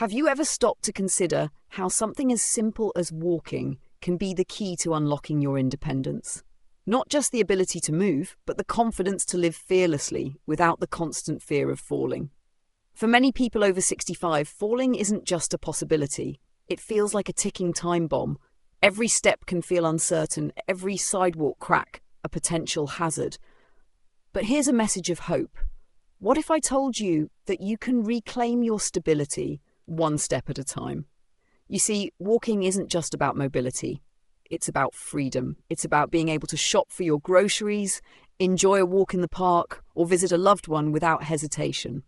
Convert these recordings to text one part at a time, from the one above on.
Have you ever stopped to consider how something as simple as walking can be the key to unlocking your independence? Not just the ability to move, but the confidence to live fearlessly without the constant fear of falling. For many people over 65, falling isn't just a possibility. It feels like a ticking time bomb. Every step can feel uncertain, every sidewalk crack a potential hazard. But here's a message of hope. What if I told you that you can reclaim your stability one step at a time? You see, walking isn't just about mobility. It's about freedom. It's about being able to shop for your groceries, enjoy a walk in the park, or visit a loved one without hesitation.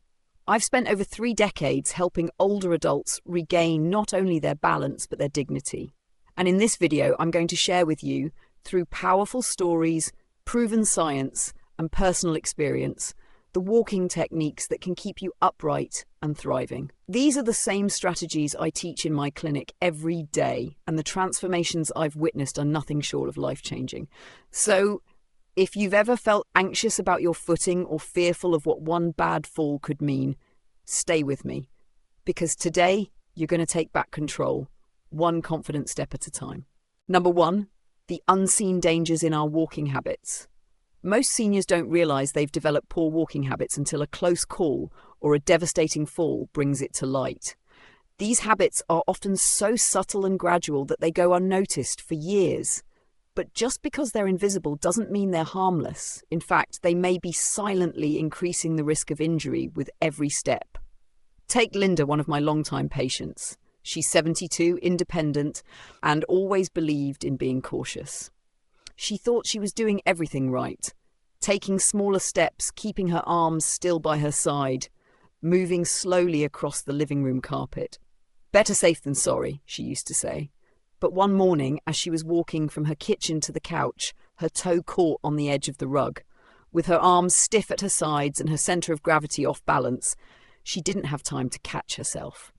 I've spent over 3 decades helping older adults regain not only their balance, but their dignity. And in this video, I'm going to share with you, through powerful stories, proven science, and personal experience, the walking techniques that can keep you upright and thriving. These are the same strategies I teach in my clinic every day, and the transformations I've witnessed are nothing short of life-changing. So, if you've ever felt anxious about your footing or fearful of what one bad fall could mean, stay with me, because today you're going to take back control, one confident step at a time. Number 1, the unseen dangers in our walking habits. Most seniors don't realise they've developed poor walking habits until a close call or a devastating fall brings it to light. These habits are often so subtle and gradual that they go unnoticed for years. But just because they're invisible doesn't mean they're harmless. In fact, they may be silently increasing the risk of injury with every step. Take Linda, one of my longtime patients. She's 72, independent, and always believed in being cautious. She thought she was doing everything right, taking smaller steps, keeping her arms still by her side, moving slowly across the living room carpet. Better safe than sorry, she used to say. But one morning, as she was walking from her kitchen to the couch, her toe caught on the edge of the rug. With her arms stiff at her sides and her centre of gravity off balance, she didn't have time to catch herself.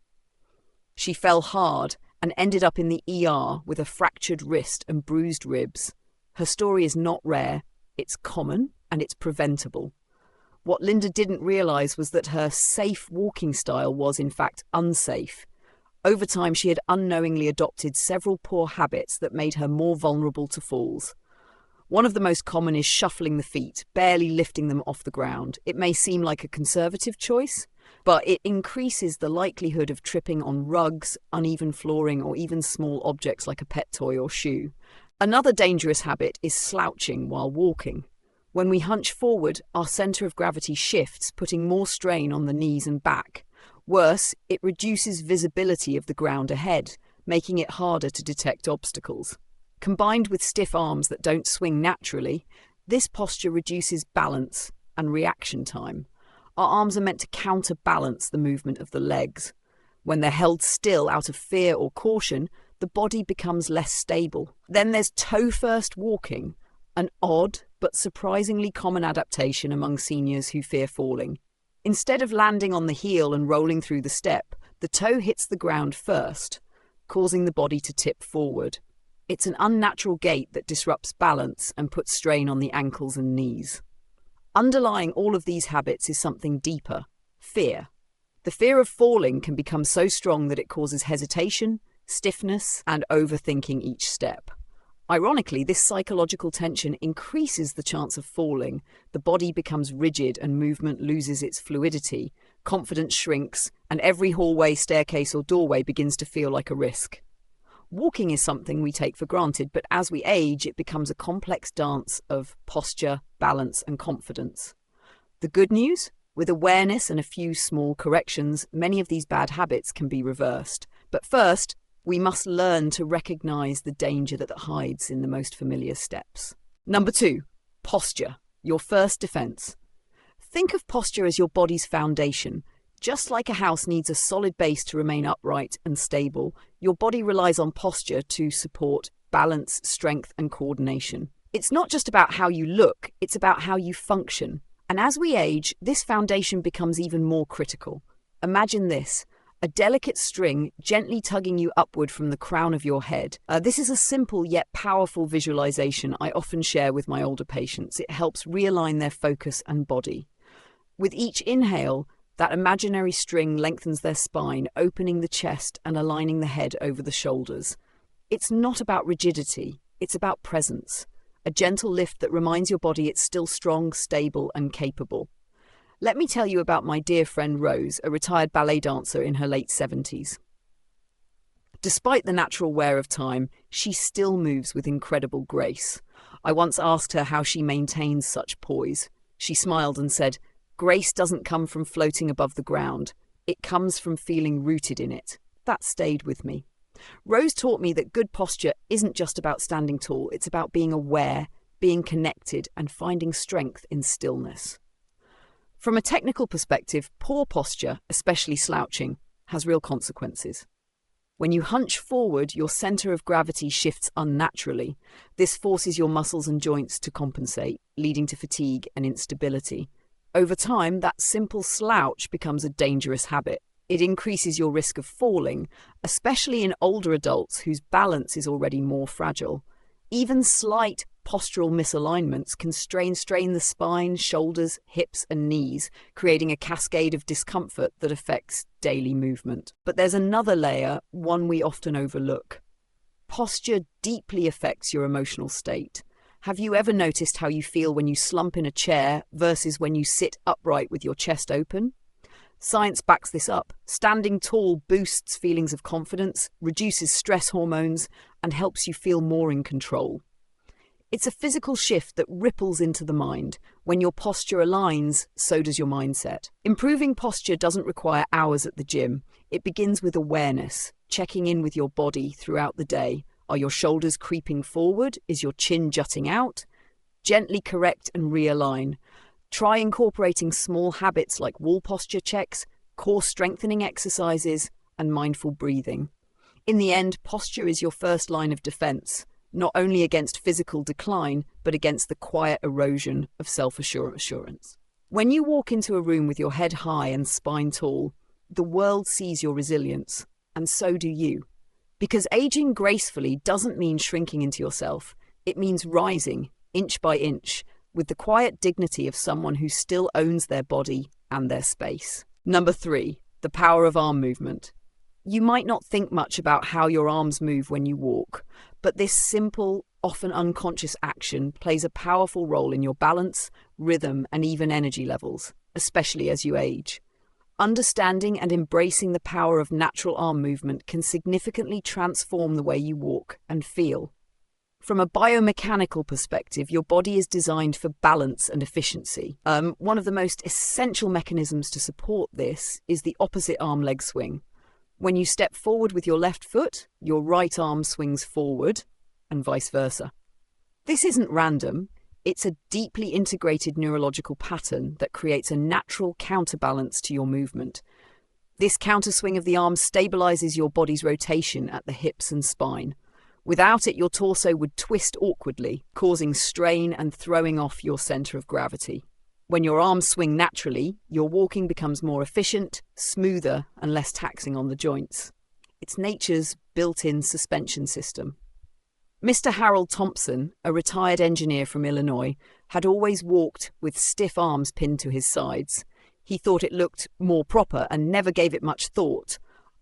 She fell hard and ended up in the ER with a fractured wrist and bruised ribs. Her story is not rare, it's common, and it's preventable. What Linda didn't realise was that her safe walking style was, in fact, unsafe. Over time, she had unknowingly adopted several poor habits that made her more vulnerable to falls. One of the most common is shuffling the feet, barely lifting them off the ground. It may seem like a conservative choice, but it increases the likelihood of tripping on rugs, uneven flooring, or even small objects like a pet toy or shoe. Another dangerous habit is slouching while walking. When we hunch forward, our centre of gravity shifts, putting more strain on the knees and back. Worse, it reduces visibility of the ground ahead, making it harder to detect obstacles. Combined with stiff arms that don't swing naturally, this posture reduces balance and reaction time. Our arms are meant to counterbalance the movement of the legs. When they're held still out of fear or caution, the body becomes less stable. Then there's toe-first walking, an odd but surprisingly common adaptation among seniors who fear falling. Instead of landing on the heel and rolling through the step, the toe hits the ground first, causing the body to tip forward. It's an unnatural gait that disrupts balance and puts strain on the ankles and knees. Underlying all of these habits is something deeper: fear. The fear of falling can become so strong that it causes hesitation, stiffness, and overthinking each step. Ironically, this psychological tension increases the chance of falling. The body becomes rigid and movement loses its fluidity, confidence shrinks, and every hallway, staircase, or doorway begins to feel like a risk. Walking is something we take for granted, but as we age, it becomes a complex dance of posture, balance, and confidence. The good news? With awareness and a few small corrections, many of these bad habits can be reversed. But first, we must learn to recognise the danger that hides in the most familiar steps. Number 2, posture, your first defence. Think of posture as your body's foundation. Just like a house needs a solid base to remain upright and stable, your body relies on posture to support balance, strength, and coordination. It's not just about how you look, it's about how you function. And as we age, this foundation becomes even more critical. Imagine this: a delicate string gently tugging you upward from the crown of your head. This is a simple yet powerful visualization I often share with my older patients. It helps realign their focus and body. With each inhale, That imaginary string lengthens their spine, opening the chest and aligning the head over the shoulders. It's not about rigidity, it's about presence. A gentle lift that reminds your body it's still strong, stable, and capable. Let me tell you about my dear friend Rose, a retired ballet dancer in her late 70s. Despite the natural wear of time, she still moves with incredible grace. I once asked her how she maintains such poise. She smiled and said, "Grace doesn't come from floating above the ground. It comes from feeling rooted in it." That stayed with me. Rose taught me that good posture isn't just about standing tall, it's about being aware, being connected, and finding strength in stillness. From a technical perspective, poor posture, especially slouching, has real consequences. When you hunch forward, your center of gravity shifts unnaturally. This forces your muscles and joints to compensate, leading to fatigue and instability. Over time, that simple slouch becomes a dangerous habit. It increases your risk of falling, especially in older adults whose balance is already more fragile. Even slight postural misalignments can strain the spine, shoulders, hips, and knees, creating a cascade of discomfort that affects daily movement. But there's another layer, one we often overlook. Posture deeply affects your emotional state. Have you ever noticed how you feel when you slump in a chair versus when you sit upright with your chest open? Science backs this up. Standing tall boosts feelings of confidence, reduces stress hormones, and helps you feel more in control. It's a physical shift that ripples into the mind. When your posture aligns, so does your mindset. Improving posture doesn't require hours at the gym. It begins with awareness, checking in with your body throughout the day. Are your shoulders creeping forward? Is your chin jutting out? Gently correct and realign. Try incorporating small habits like wall posture checks, core strengthening exercises, and mindful breathing. In the end, posture is your first line of defense, not only against physical decline, but against the quiet erosion of self-assurance. When you walk into a room with your head high and spine tall, the world sees your resilience, and so do you. Because aging gracefully doesn't mean shrinking into yourself. It means rising, inch by inch, with the quiet dignity of someone who still owns their body and their space. Number 3, the power of arm movement. You might not think much about how your arms move when you walk, but this simple, often unconscious action plays a powerful role in your balance, rhythm, and even energy levels, especially as you age. Understanding and embracing the power of natural arm movement can significantly transform the way you walk and feel. From a biomechanical perspective, your body is designed for balance and efficiency. One of the most essential mechanisms to support this is the opposite arm leg swing. When you step forward with your left foot, your right arm swings forward, and vice versa. This isn't random. It's a deeply integrated neurological pattern that creates a natural counterbalance to your movement. This counterswing of the arm stabilizes your body's rotation at the hips and spine. Without it, your torso would twist awkwardly, causing strain and throwing off your center of gravity. When your arms swing naturally, your walking becomes more efficient, smoother, and less taxing on the joints. It's nature's built-in suspension system. Mr. Harold Thompson, a retired engineer from Illinois, had always walked with stiff arms pinned to his sides. He thought it looked more proper and never gave it much thought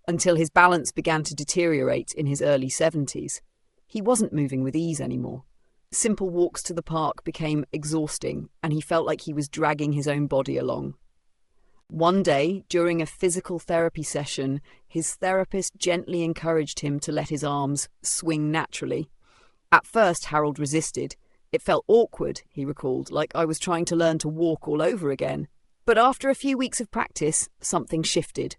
until his balance began to deteriorate in his early 70s. He wasn't moving with ease anymore. Simple walks to the park became exhausting, and he felt like he was dragging his own body along. One day, during a physical therapy session, his therapist gently encouraged him to let his arms swing naturally. At first, Harold resisted. It felt awkward, he recalled, like I was trying to learn to walk all over again. But after a few weeks of practice, something shifted.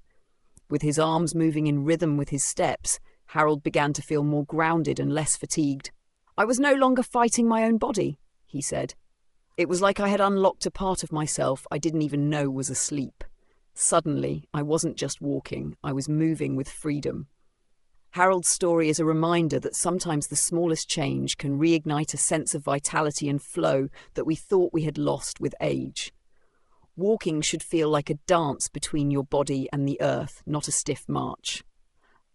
With his arms moving in rhythm with his steps, Harold began to feel more grounded and less fatigued. I was no longer fighting my own body, he said. It was like I had unlocked a part of myself I didn't even know was asleep. Suddenly, I wasn't just walking, I was moving with freedom. Harold's story is a reminder that sometimes the smallest change can reignite a sense of vitality and flow that we thought we had lost with age. Walking should feel like a dance between your body and the earth, not a stiff march.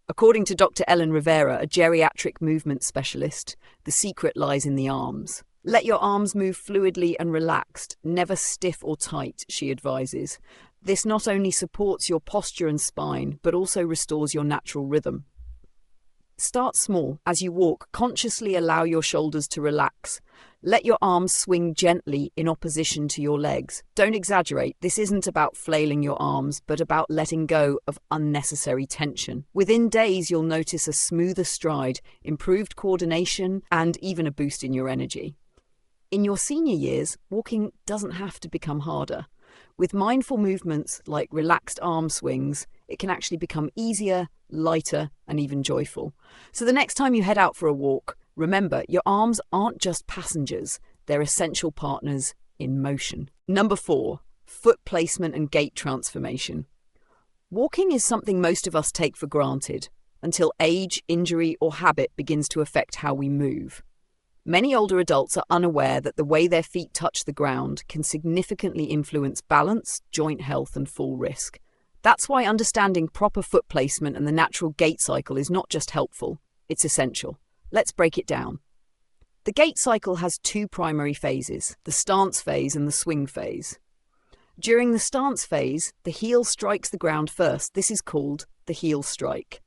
According to Dr. Ellen Rivera, a geriatric movement specialist, the secret lies in the arms. Let your arms move fluidly and relaxed, never stiff or tight, she advises. This not only supports your posture and spine, but also restores your natural rhythm. Start small. As you walk, consciously allow your shoulders to relax. Let your arms swing gently in opposition to your legs. Don't exaggerate. This isn't about flailing your arms, but about letting go of unnecessary tension. Within days, you'll notice a smoother stride, improved coordination, and even a boost in your energy. In your senior years, walking doesn't have to become harder. With mindful movements like relaxed arm swings, it can actually become easier, lighter, and even joyful. So the next time you head out for a walk, remember, your arms aren't just passengers, they're essential partners in motion. Number 4, foot placement and gait transformation. Walking is something most of us take for granted until age, injury, or habit begins to affect how we move. Many older adults are unaware that the way their feet touch the ground can significantly influence balance, joint health, and fall risk. That's why understanding proper foot placement and the natural gait cycle is not just helpful, it's essential. Let's break it down. The gait cycle has 2 primary phases, the stance phase and the swing phase. During the stance phase, the heel strikes the ground first. This is called the heel strike.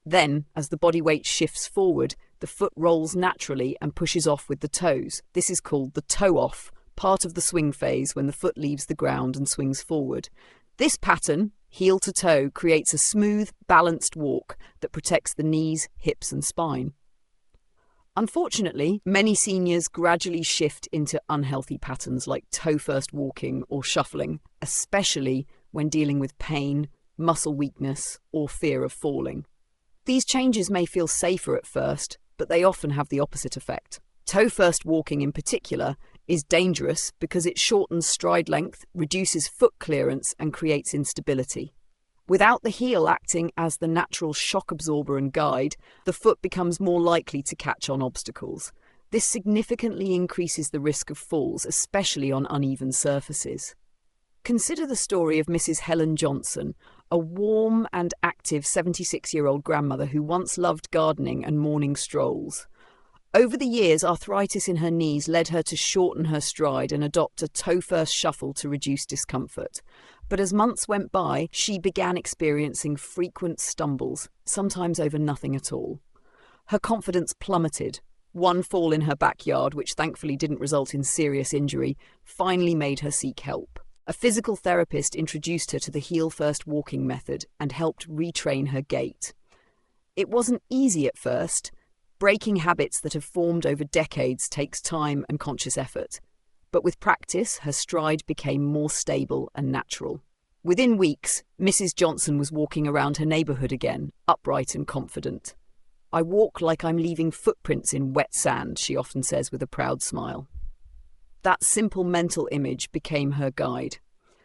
Then, as the body weight shifts forward, the foot rolls naturally and pushes off with the toes. This is called the toe off, part of the swing phase when the foot leaves the ground and swings forward. This pattern, heel to toe, creates a smooth, balanced walk that protects the knees, hips, and spine. Unfortunately, many seniors gradually shift into unhealthy patterns like toe-first walking or shuffling, especially when dealing with pain, muscle weakness, or fear of falling. These changes may feel safer at first, but they often have the opposite effect. Toe-first walking in particular is dangerous because it shortens stride length, reduces foot clearance, and creates instability. Without the heel acting as the natural shock absorber and guide, the foot becomes more likely to catch on obstacles. This significantly increases the risk of falls, especially on uneven surfaces. Consider the story of Mrs. Helen Johnson, a warm and active 76-year-old grandmother who once loved gardening and morning strolls. Over the years, arthritis in her knees led her to shorten her stride and adopt a toe-first shuffle to reduce discomfort. But as months went by, she began experiencing frequent stumbles, sometimes over nothing at all. Her confidence plummeted. One fall in her backyard, which thankfully didn't result in serious injury, finally made her seek help. A physical therapist introduced her to the heel-first walking method and helped retrain her gait. It wasn't easy at first. Breaking habits that have formed over decades takes time and conscious effort. But with practice, her stride became more stable and natural. Within weeks, Mrs. Johnson was walking around her neighbourhood again, upright and confident. "I walk like I'm leaving footprints in wet sand," she often says with a proud smile. That simple mental image became her guide.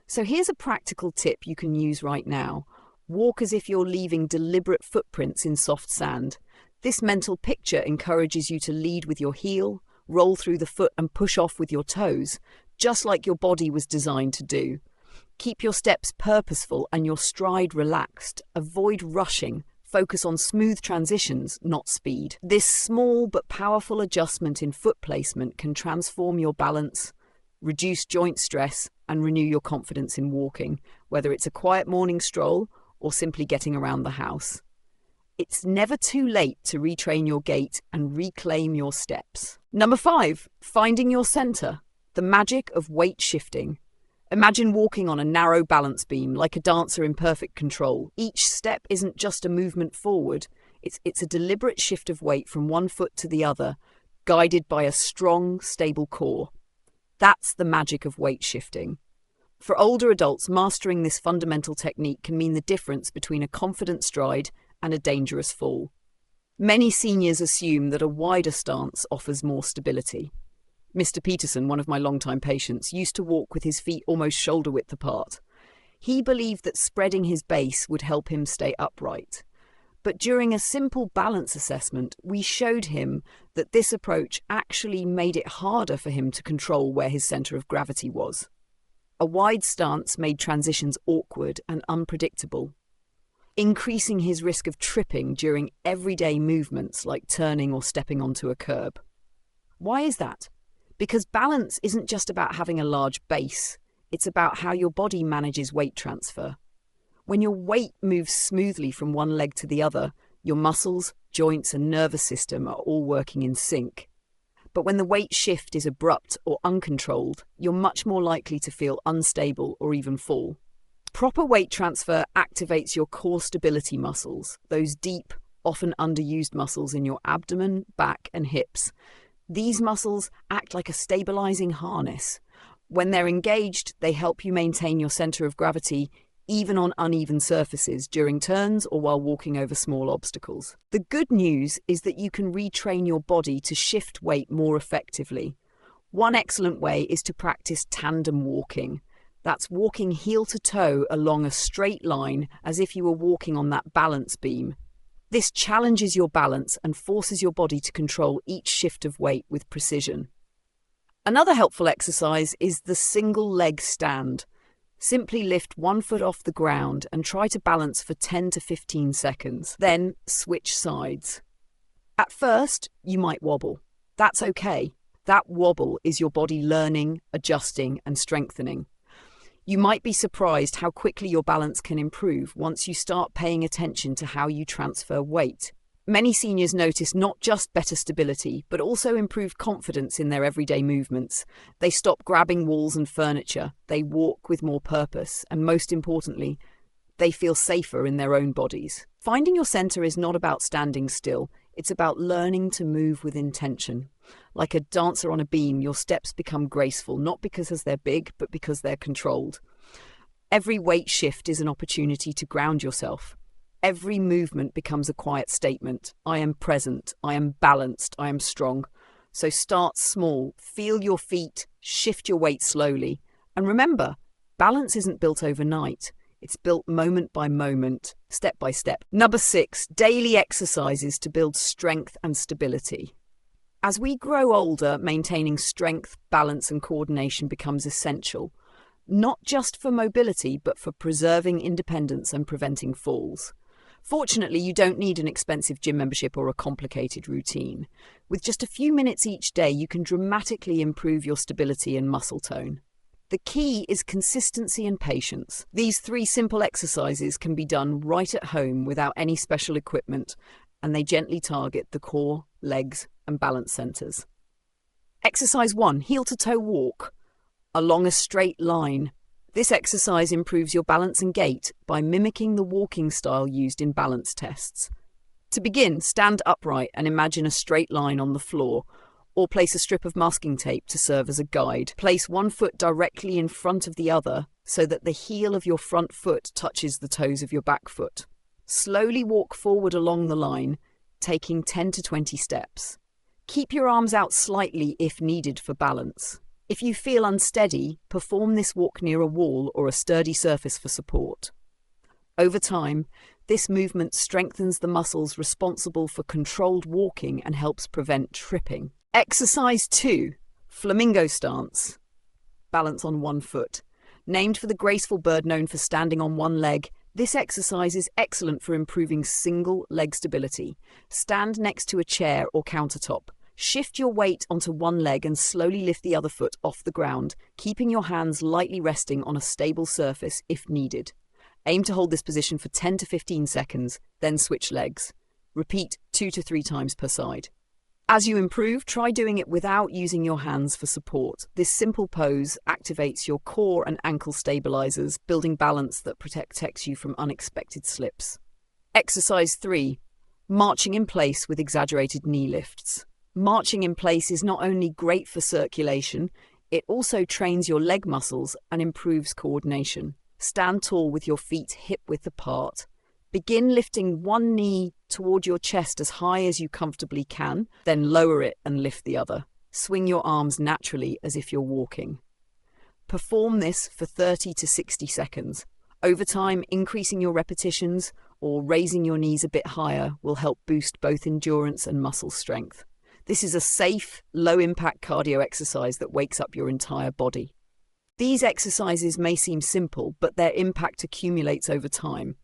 So here's a practical tip you can use right now. Walk as if you're leaving deliberate footprints in soft sand. This mental picture encourages you to lead with your heel, roll through the foot and push off with your toes, just like your body was designed to do. Keep your steps purposeful and your stride relaxed. Avoid rushing. Focus on smooth transitions, not speed. This small but powerful adjustment in foot placement can transform your balance, reduce joint stress, and renew your confidence in walking, whether it's a quiet morning stroll or simply getting around the house. It's never too late to retrain your gait and reclaim your steps. Number 5, finding your center, the magic of weight shifting. Imagine walking on a narrow balance beam like a dancer in perfect control. Each step isn't just a movement forward, it's a deliberate shift of weight from one foot to the other, guided by a strong, stable core. That's the magic of weight shifting. For older adults, mastering this fundamental technique can mean the difference between a confident stride and a dangerous fall. Many seniors assume that a wider stance offers more stability. Mr. Peterson, one of my longtime patients, used to walk with his feet almost shoulder-width apart. He believed that spreading his base would help him stay upright. But during a simple balance assessment, we showed him that this approach actually made it harder for him to control where his centre of gravity was. A wide stance made transitions awkward and unpredictable, increasing his risk of tripping during everyday movements like turning or stepping onto a curb. Why is that? Because balance isn't just about having a large base, it's about how your body manages weight transfer. When your weight moves smoothly from one leg to the other, your muscles, joints, and nervous system are all working in sync. But when the weight shift is abrupt or uncontrolled, you're much more likely to feel unstable or even fall. Proper weight transfer activates your core stability muscles, those deep, often underused muscles in your abdomen, back, and hips. These muscles act like a stabilizing harness. When they're engaged, they help you maintain your center of gravity even on uneven surfaces during turns or while walking over small obstacles. The good news is that you can retrain your body to shift weight more effectively. One excellent way is to practice tandem walking. That's walking heel to toe along a straight line as if you were walking on that balance beam. This challenges your balance and forces your body to control each shift of weight with precision. Another helpful exercise is the single leg stand. Simply lift one foot off the ground and try to balance for 10 to 15 seconds. Then switch sides. At first, you might wobble. That's okay. That wobble is your body learning, adjusting, and strengthening. You might be surprised how quickly your balance can improve once you start paying attention to how you transfer weight. Many seniors notice not just better stability, but also improved confidence in their everyday movements. They stop grabbing walls and furniture, they walk with more purpose, and most importantly, they feel safer in their own bodies. Finding your center is not about standing still, it's about learning to move with intention. Like a dancer on a beam, your steps become graceful, not because they're big, but because they're controlled. Every weight shift is an opportunity to ground yourself. Every movement becomes a quiet statement. I am present, I am balanced, I am strong. So start small, feel your feet, shift your weight slowly. And remember, balance isn't built overnight. It's built moment by moment, step by step. Number 6, daily exercises to build strength and stability. As we grow older, maintaining strength, balance, and coordination becomes essential, not just for mobility, but for preserving independence and preventing falls. Fortunately, you don't need an expensive gym membership or a complicated routine. With just a few minutes each day, you can dramatically improve your stability and muscle tone. The key is consistency and patience. These 3 simple exercises can be done right at home without any special equipment, and they gently target the core, legs, and balance centers. Exercise 1, heel-to-toe walk along a straight line. This exercise improves your balance and gait by mimicking the walking style used in balance tests. To begin, stand upright and imagine a straight line on the floor, or place a strip of masking tape to serve as a guide. Place one foot directly in front of the other so that the heel of your front foot touches the toes of your back foot. Slowly walk forward along the line, taking 10 to 20 steps. Keep your arms out slightly if needed for balance. If you feel unsteady, perform this walk near a wall or a sturdy surface for support. Over time, this movement strengthens the muscles responsible for controlled walking and helps prevent tripping. Exercise 2, flamingo stance. Balance on one foot. Named for the graceful bird known for standing on one leg, this exercise is excellent for improving single leg stability. Stand next to a chair or countertop. Shift your weight onto one leg and slowly lift the other foot off the ground, keeping your hands lightly resting on a stable surface if needed. Aim to hold this position for 10 to 15 seconds, then switch legs. Repeat 2 to 3 times per side. As you improve, try doing it without using your hands for support. This simple pose activates your core and ankle stabilizers, building balance that protects you from unexpected slips. Exercise 3, marching in place with exaggerated knee lifts. Marching in place is not only great for circulation, it also trains your leg muscles and improves coordination. Stand tall with your feet hip-width apart. Begin lifting one knee toward your chest as high as you comfortably can, then lower it and lift the other. Swing your arms naturally as if you're walking. Perform this for 30 to 60 seconds. Over time, increasing your repetitions or raising your knees a bit higher will help boost both endurance and muscle strength. This is a safe, low-impact cardio exercise that wakes up your entire body. These exercises may seem simple, but their impact accumulates over time.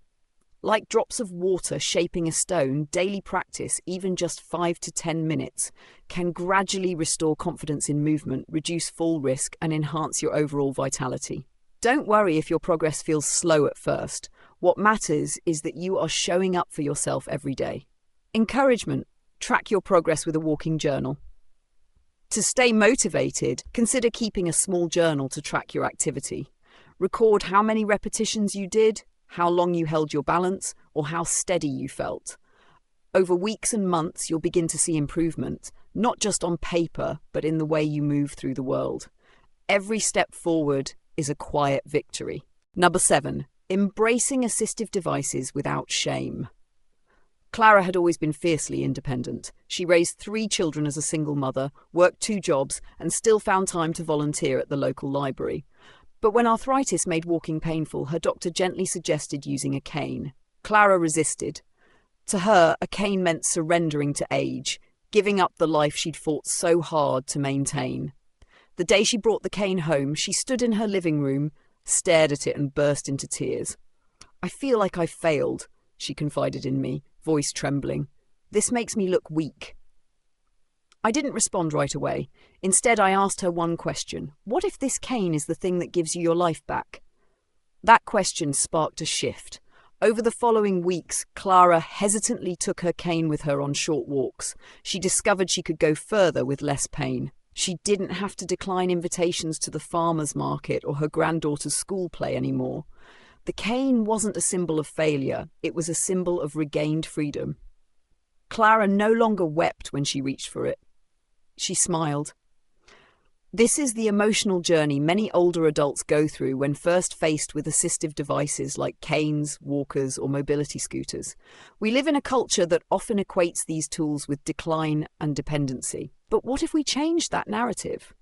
Like drops of water shaping a stone, daily practice, even just 5 to 10 minutes, can gradually restore confidence in movement, reduce fall risk, and enhance your overall vitality. Don't worry if your progress feels slow at first. What matters is that you are showing up for yourself every day. Encouragement. Track your progress with a walking journal. To stay motivated, consider keeping a small journal to track your activity. Record how many repetitions you did, how long you held your balance, or how steady you felt. Over weeks and months, you'll begin to see improvement, not just on paper, but in the way you move through the world. Every step forward is a quiet victory. Number 7, embracing assistive devices without shame. Clara had always been fiercely independent. She raised 3 children as a single mother, worked 2 jobs, and still found time to volunteer at the local library. But when arthritis made walking painful, her doctor gently suggested using a cane. Clara resisted. To her, a cane meant surrendering to age, giving up the life she'd fought so hard to maintain. The day she brought the cane home, she stood in her living room, stared at it and burst into tears. "I feel like I failed," she confided in me, voice trembling. "This makes me look weak." I didn't respond right away. Instead, I asked her one question. What if this cane is the thing that gives you your life back? That question sparked a shift. Over the following weeks, Clara hesitantly took her cane with her on short walks. She discovered she could go further with less pain. She didn't have to decline invitations to the farmer's market or her granddaughter's school play anymore. The cane wasn't a symbol of failure, it was a symbol of regained freedom. Clara no longer wept when she reached for it. She smiled. This is the emotional journey many older adults go through when first faced with assistive devices like canes, walkers, or mobility scooters. We live in a culture that often equates these tools with decline and dependency. But what if we change that narrative?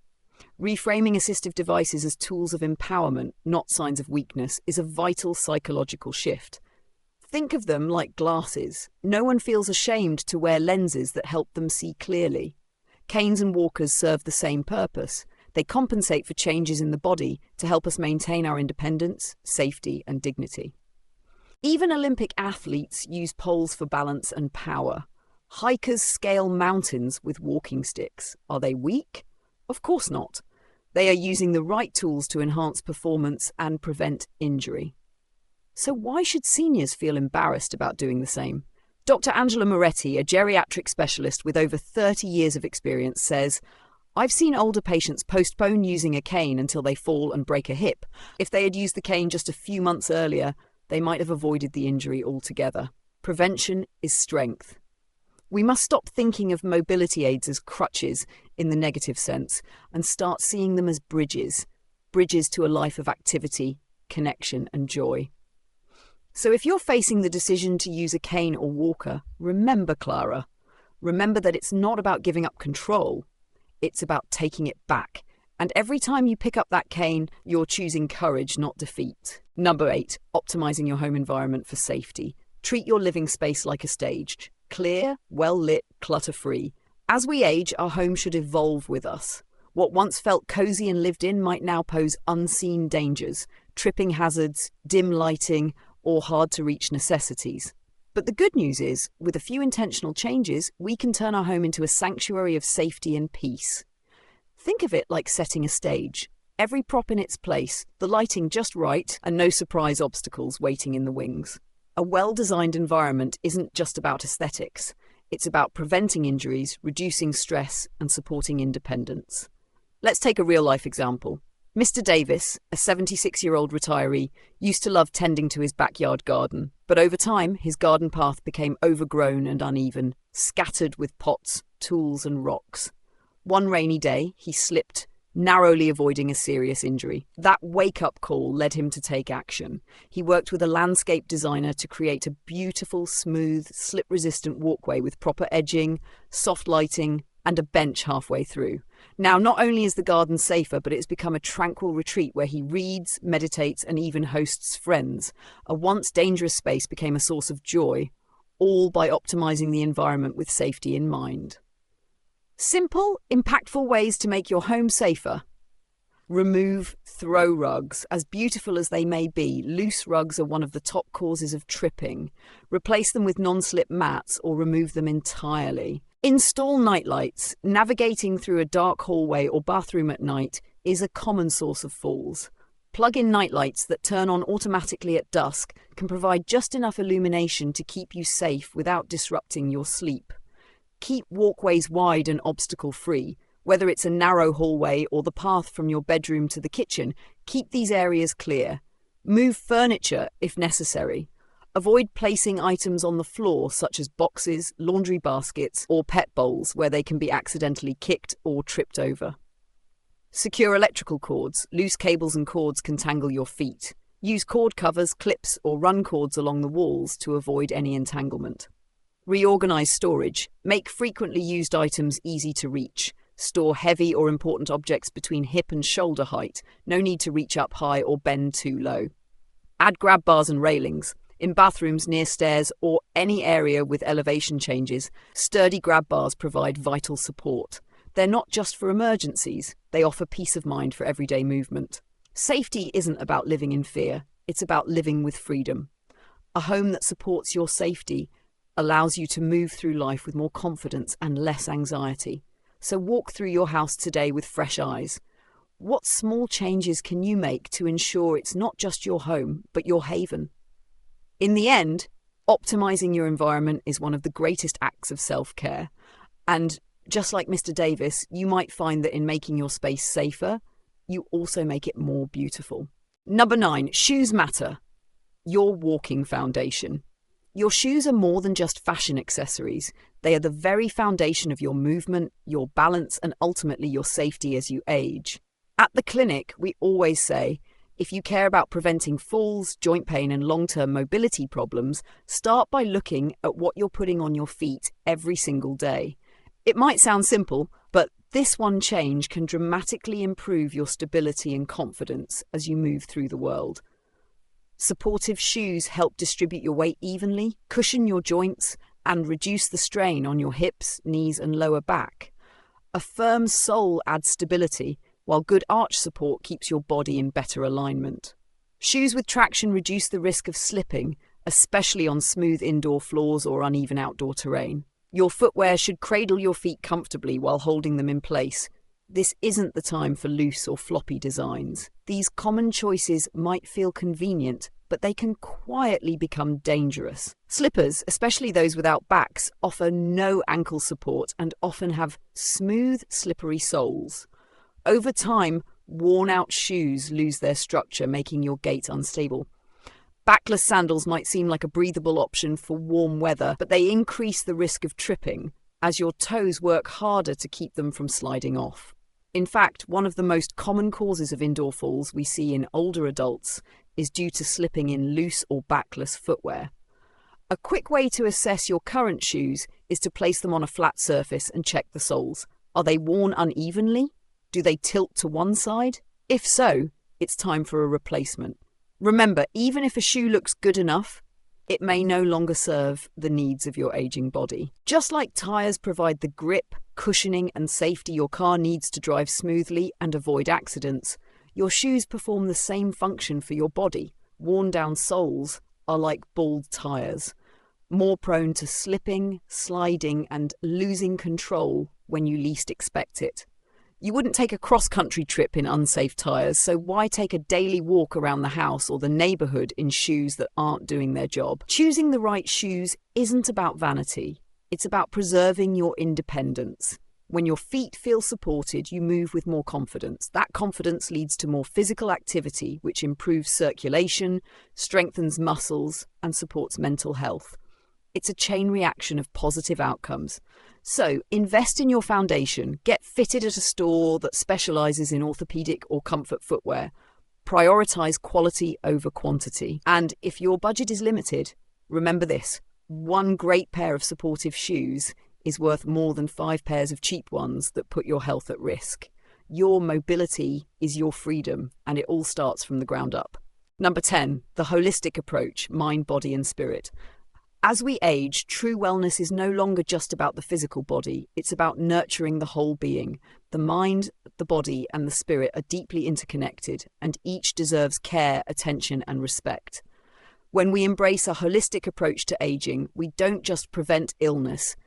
Reframing assistive devices as tools of empowerment, not signs of weakness, is a vital psychological shift. Think of them like glasses. No one feels ashamed to wear lenses that help them see clearly. Canes and walkers serve the same purpose. They compensate for changes in the body to help us maintain our independence, safety, and dignity. Even Olympic athletes use poles for balance and power. Hikers scale mountains with walking sticks. Are they weak? Of course not. They are using the right tools to enhance performance and prevent injury. So why should seniors feel embarrassed about doing the same? Dr. Angela Moretti, a geriatric specialist with over 30 years of experience, says, "I've seen older patients postpone using a cane until they fall and break a hip. If they had used the cane just a few months earlier, they might have avoided the injury altogether." Prevention is strength. We must stop thinking of mobility aids as crutches in the negative sense and start seeing them as bridges to a life of activity, connection, and joy. So if you're facing the decision to use a cane or walker, remember Clara. Remember that it's not about giving up control, it's about taking it back. And every time you pick up that cane, you're choosing courage, not defeat. Number 8, optimizing your home environment for safety. Treat your living space like a stage. Clear, well-lit, clutter-free. As we age, our home should evolve with us. What once felt cozy and lived in might now pose unseen dangers, tripping hazards, dim lighting, or hard-to-reach necessities. But the good news is, with a few intentional changes, we can turn our home into a sanctuary of safety and peace. Think of it like setting a stage. Every prop in its place, the lighting just right, and no surprise obstacles waiting in the wings. A well-designed environment isn't just about aesthetics. It's about preventing injuries, reducing stress, and supporting independence. Let's take a real-life example. Mr. Davis, a 76-year-old retiree, used to love tending to his backyard garden. But over time, his garden path became overgrown and uneven, scattered with pots, tools, and rocks. One rainy day, he slipped, narrowly avoiding a serious injury. That wake-up call led him to take action. He worked with a landscape designer to create a beautiful, smooth, slip-resistant walkway with proper edging, soft lighting, and a bench halfway through. Now, not only is the garden safer, but it's become a tranquil retreat where he reads, meditates, and even hosts friends. A once dangerous space became a source of joy, all by optimizing the environment with safety in mind. Simple, impactful ways to make your home safer. Remove throw rugs. As beautiful as they may be, loose rugs are one of the top causes of tripping. Replace them with non-slip mats or remove them entirely. Install nightlights. Navigating through a dark hallway or bathroom at night is a common source of falls. Plug-in nightlights that turn on automatically at dusk can provide just enough illumination to keep you safe without disrupting your sleep. Keep walkways wide and obstacle-free. Whether it's a narrow hallway or the path from your bedroom to the kitchen, keep these areas clear. Move furniture if necessary. Avoid placing items on the floor such as boxes, laundry baskets, or pet bowls where they can be accidentally kicked or tripped over. Secure electrical cords. Loose cables and cords can tangle your feet. Use cord covers, clips, or run cords along the walls to avoid any entanglement. Reorganize storage. Make frequently used items easy to reach. Store heavy or important objects between hip and shoulder height. No need to reach up high or bend too low. Add grab bars and railings. In bathrooms, near stairs, or any area with elevation changes, sturdy grab bars provide vital support. They're not just for emergencies, they offer peace of mind for everyday movement. Safety isn't about living in fear, it's about living with freedom. A home that supports your safety allows you to move through life with more confidence and less anxiety. So walk through your house today with fresh eyes. What small changes can you make to ensure it's not just your home, but your haven? In the end, optimizing your environment is one of the greatest acts of self-care. And just like Mr. Davis, you might find that in making your space safer, you also make it more beautiful. Number 9, shoes matter. Your walking foundation. Your shoes are more than just fashion accessories. They are the very foundation of your movement, your balance, and ultimately your safety as you age. At the clinic, we always say, if you care about preventing falls, joint pain, and long-term mobility problems, start by looking at what you're putting on your feet every single day. It might sound simple, but this one change can dramatically improve your stability and confidence as you move through the world. Supportive shoes help distribute your weight evenly, cushion your joints, and reduce the strain on your hips, knees, and lower back. A firm sole adds stability, while good arch support keeps your body in better alignment. Shoes with traction reduce the risk of slipping, especially on smooth indoor floors or uneven outdoor terrain. Your footwear should cradle your feet comfortably while holding them in place. This isn't the time for loose or floppy designs. These common choices might feel convenient, but they can quietly become dangerous. Slippers, especially those without backs, offer no ankle support and often have smooth, slippery soles. Over time, worn-out shoes lose their structure, making your gait unstable. Backless sandals might seem like a breathable option for warm weather, but they increase the risk of tripping, as your toes work harder to keep them from sliding off. In fact, one of the most common causes of indoor falls we see in older adults is due to slipping in loose or backless footwear. A quick way to assess your current shoes is to place them on a flat surface and check the soles. Are they worn unevenly? Do they tilt to one side? If so, it's time for a replacement. Remember, even if a shoe looks good enough, it may no longer serve the needs of your aging body. Just like tyres provide the grip, cushioning, and safety your car needs to drive smoothly and avoid accidents, your shoes perform the same function for your body. Worn-down soles are like bald tyres, more prone to slipping, sliding, and losing control when you least expect it. You wouldn't take a cross-country trip in unsafe tyres, so why take a daily walk around the house or the neighbourhood in shoes that aren't doing their job? Choosing the right shoes isn't about vanity. It's about preserving your independence. When your feet feel supported, you move with more confidence. That confidence leads to more physical activity, which improves circulation, strengthens muscles, and supports mental health. It's a chain reaction of positive outcomes. So, invest in your foundation, get fitted at a store that specialises in orthopedic or comfort footwear. Prioritise quality over quantity. And if your budget is limited, remember this: one great pair of supportive shoes is worth more than 5 pairs of cheap ones that put your health at risk. Your mobility is your freedom, and it all starts from the ground up. Number 10, the holistic approach, mind, body, and spirit. As we age, true wellness is no longer just about the physical body. It's about nurturing the whole being. The mind, the body, and the spirit are deeply interconnected, and each deserves care, attention, and respect. When we embrace a holistic approach to aging, we don't just prevent illness.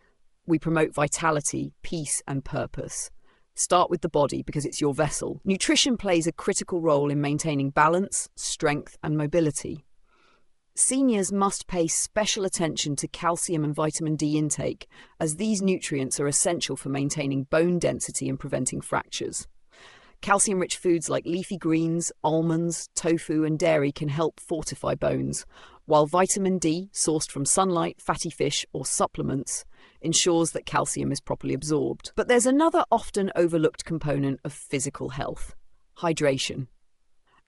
We promote vitality, peace, and purpose. Start with the body because it's your vessel. Nutrition plays a critical role in maintaining balance, strength, and mobility. Seniors must pay special attention to calcium and vitamin D intake, as these nutrients are essential for maintaining bone density and preventing fractures. Calcium-rich foods like leafy greens, almonds, tofu, and dairy can help fortify bones, while vitamin D, sourced from sunlight, fatty fish, or supplements, ensures that calcium is properly absorbed. But there's another often overlooked component of physical health: hydration.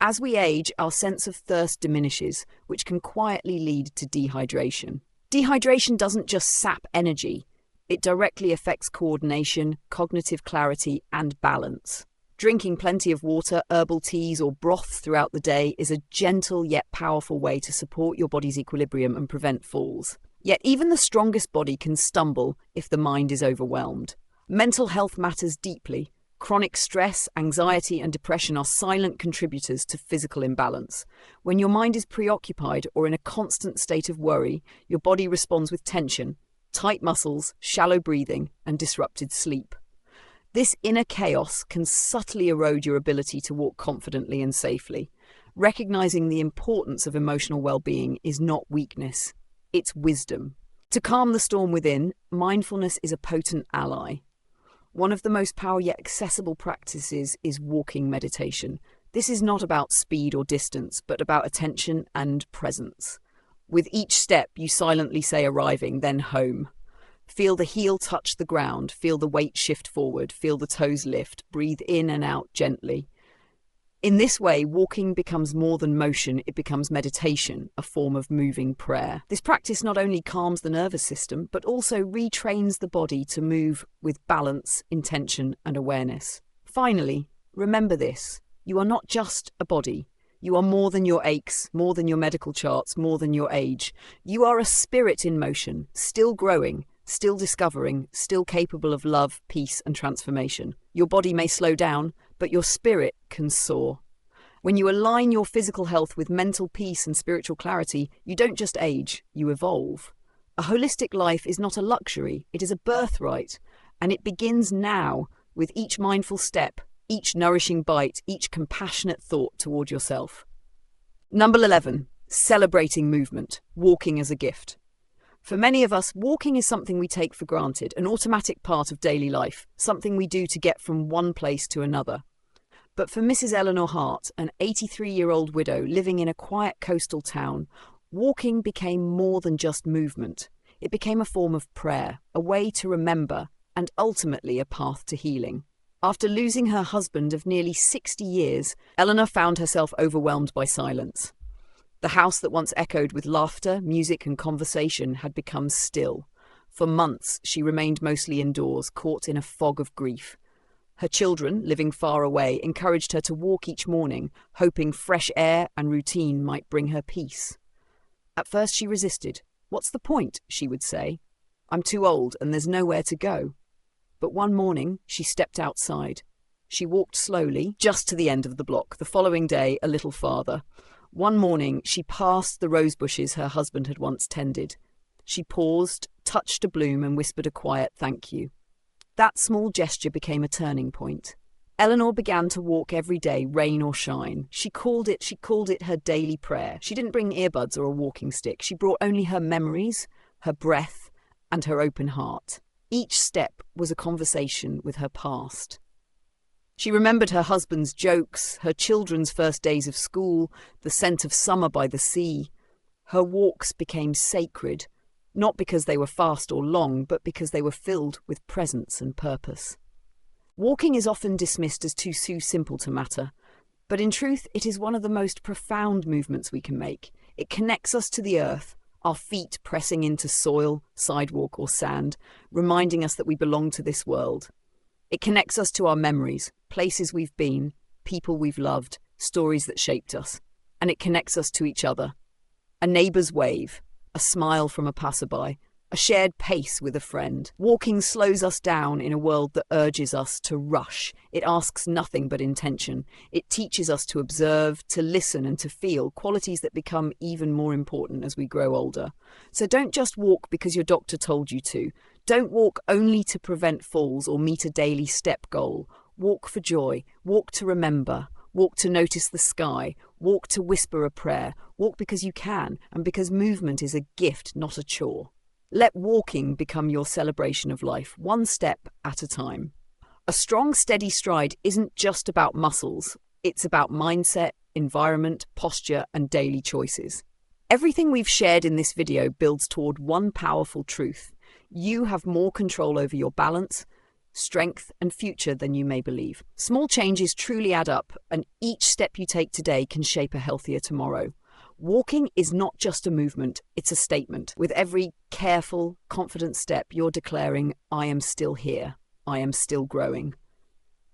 As we age, our sense of thirst diminishes, which can quietly lead to dehydration. Dehydration doesn't just sap energy, it directly affects coordination, cognitive clarity, and balance. Drinking plenty of water, herbal teas, or broth throughout the day is a gentle yet powerful way to support your body's equilibrium and prevent falls. Yet even the strongest body can stumble if the mind is overwhelmed. Mental health matters deeply. Chronic stress, anxiety, and depression are silent contributors to physical imbalance. When your mind is preoccupied or in a constant state of worry, your body responds with tension, tight muscles, shallow breathing, and disrupted sleep. This inner chaos can subtly erode your ability to walk confidently and safely. Recognizing the importance of emotional well-being is not weakness, it's wisdom. To calm the storm within, mindfulness is a potent ally. One of the most powerful yet accessible practices is walking meditation. This is not about speed or distance, but about attention and presence. With each step, you silently say arriving, then home. Feel the heel touch the ground, feel the weight shift forward, feel the toes lift, breathe in and out gently. In this way, walking becomes more than motion, it becomes meditation, a form of moving prayer. This practice not only calms the nervous system, but also retrains the body to move with balance, intention, and awareness. Finally, remember this: you are not just a body. You are more than your aches, more than your medical charts, more than your age. You are a spirit in motion, still growing, still discovering, still capable of love, peace, and transformation. Your body may slow down, but your spirit can soar. When you align your physical health with mental peace and spiritual clarity, you don't just age, you evolve. A holistic life is not a luxury, it is a birthright, and it begins now with each mindful step, each nourishing bite, each compassionate thought toward yourself. Number 11, celebrating movement, walking as a gift. For many of us, walking is something we take for granted, an automatic part of daily life, something we do to get from one place to another. But for Mrs. Eleanor Hart, an 83-year-old widow living in a quiet coastal town, walking became more than just movement. It became a form of prayer, a way to remember, and ultimately a path to healing. After losing her husband of nearly 60 years, Eleanor found herself overwhelmed by silence. The house that once echoed with laughter, music, and conversation had become still. For months, she remained mostly indoors, caught in a fog of grief. Her children, living far away, encouraged her to walk each morning, hoping fresh air and routine might bring her peace. At first she resisted. "What's the point?" she would say. "I'm too old and there's nowhere to go." But one morning, she stepped outside. She walked slowly, just to the end of the block, the following day a little farther. One morning, she passed the rose bushes her husband had once tended. She paused, touched a bloom, and whispered a quiet thank you. That small gesture became a turning point. Eleanor began to walk every day, rain or shine. She called it her daily prayer. She didn't bring earbuds or a walking stick. She brought only her memories, her breath, and her open heart. Each step was a conversation with her past. She remembered her husband's jokes, her children's first days of school, the scent of summer by the sea. Her walks became sacred, not because they were fast or long, but because they were filled with presence and purpose. Walking is often dismissed as too simple to matter, but in truth it is one of the most profound movements we can make. It connects us to the earth, our feet pressing into soil, sidewalk, or sand, reminding us that we belong to this world. It connects us to our memories, places we've been, people we've loved, stories that shaped us. And it connects us to each other. A neighbour's wave, a smile from a passerby, a shared pace with a friend. Walking slows us down in a world that urges us to rush. It asks nothing but intention. It teaches us to observe, to listen, and to feel, qualities that become even more important as we grow older. So don't just walk because your doctor told you to. Don't walk only to prevent falls or meet a daily step goal. Walk for joy, walk to remember, walk to notice the sky, walk to whisper a prayer, walk because you can and because movement is a gift, not a chore. Let walking become your celebration of life, one step at a time. A strong, steady stride isn't just about muscles. It's about mindset, environment, posture, and daily choices. Everything we've shared in this video builds toward one powerful truth. You have more control over your balance, strength, and future than you may believe. Small changes truly add up, and each step you take today can shape a healthier tomorrow. Walking is not just a movement, it's a statement. With every careful, confident step, you're declaring, I am still here. I am still growing.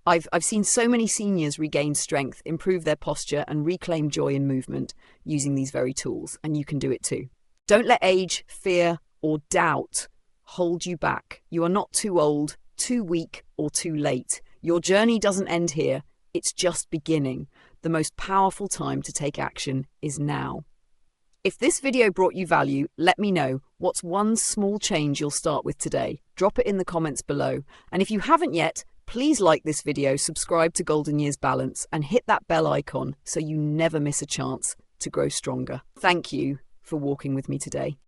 I've seen so many seniors regain strength, improve their posture, and reclaim joy in movement using these very tools, and you can do it too. Don't let age, fear, or doubt hold you back. You are not too old, too weak, or too late. Your journey doesn't end here. It's just beginning. The most powerful time to take action is now. If this video brought you value, let me know. What's one small change you'll start with today? Drop it in the comments below. And if you haven't yet, please like this video, subscribe to Golden Years Balance, and hit that bell icon so you never miss a chance to grow stronger. Thank you for walking with me today.